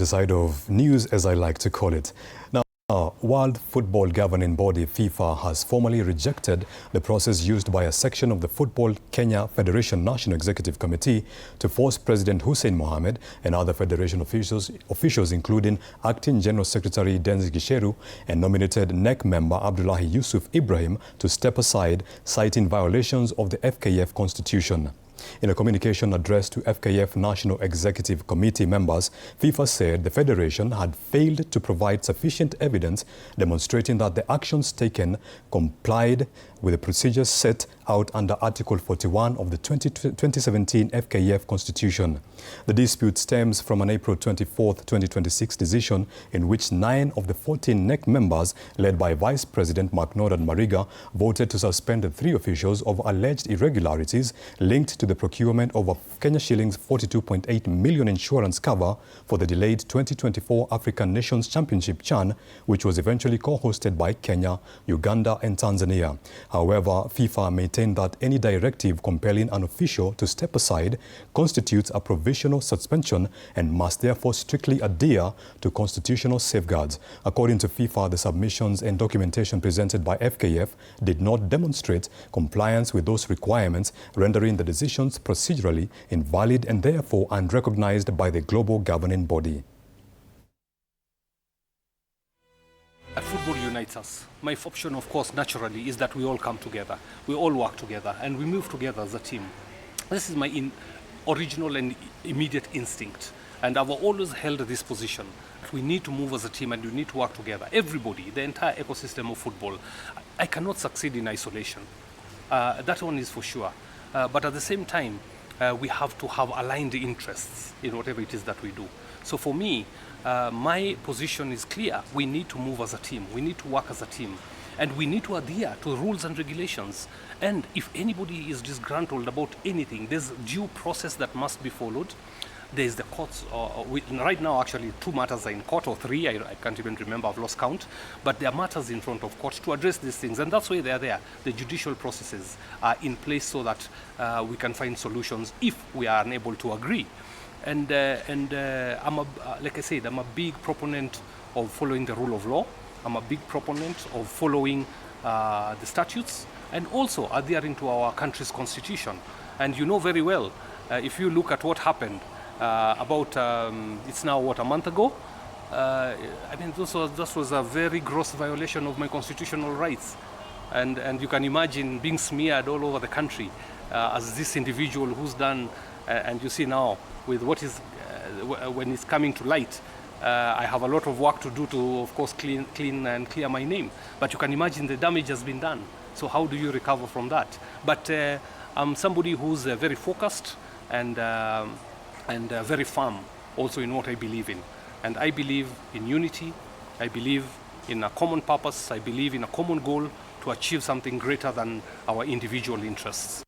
Side of news, as I like to call it. Now, World Football Governing Body FIFA has formally rejected the process used by a section of the Football Kenya Federation National Executive Committee to force President Hussein Mohamed and other federation officials including Acting General Secretary Dennis Gisheru and nominated NEC member Abdullahi Yusuf Ibrahim to step aside, citing violations of the FKF Constitution. In a communication addressed to FKF National Executive Committee members, FIFA said the federation had failed to provide sufficient evidence demonstrating that the actions taken complied with the procedures set out under Article 41 of the 2017 FKF Constitution. The dispute stems from an April 24, 2026 decision in which 9 of the 14 NEC members, led by Vice President Macnaughton Mariga, voted to suspend the 3 officials of alleged irregularities linked to the procurement of a Kenya shillings 42.8 million insurance cover for the delayed 2024 African Nations Championship CHAN, which was eventually co-hosted by Kenya, Uganda and Tanzania. However, FIFA maintained that any directive compelling an official to step aside constitutes a provisional suspension and must therefore strictly adhere to constitutional safeguards. According to FIFA, the submissions and documentation presented by FKF did not demonstrate compliance with those requirements, rendering the decisions procedurally invalid and therefore unrecognized by the global governing body. Football unites us. My option, of course, naturally, is that we all come together. We all work together and we move together as a team. This is my original and immediate instinct. And I've always held this position. We need to move as a team and we need to work together. Everybody, the entire ecosystem of football. I cannot succeed in isolation. That one is for sure. But at the same time, we have to have aligned interests in whatever it is that we do. So for me, my position is clear. We need to move as a team. We need to work as a team. And we need to adhere to rules and regulations. And if anybody is disgruntled about anything, there's due process that must be followed. There's the courts. Right now, actually, 2 matters are in court, or 3. I can't even remember. I've lost count. But there are matters in front of court to address these things. And that's why they are there. The judicial processes are in place so that we can find solutions if we are unable to agree. And like I said, I'm a big proponent of following the rule of law. I'm a big proponent of following the statutes and also adhering to our country's constitution. And you know very well, if you look at what happened it's now, a month ago? I mean, this was a very gross violation of my constitutional rights. And you can imagine being smeared all over the country as this individual who's done, and you see now, with what is when it's coming to light, I have a lot of work to do to, of course, clean and clear my name. But you can imagine the damage has been done. So how do you recover from that? But I'm somebody who's very focused and very firm also in what I believe in. And I believe in unity. I believe in a common purpose. I believe in a common goal to achieve something greater than our individual interests.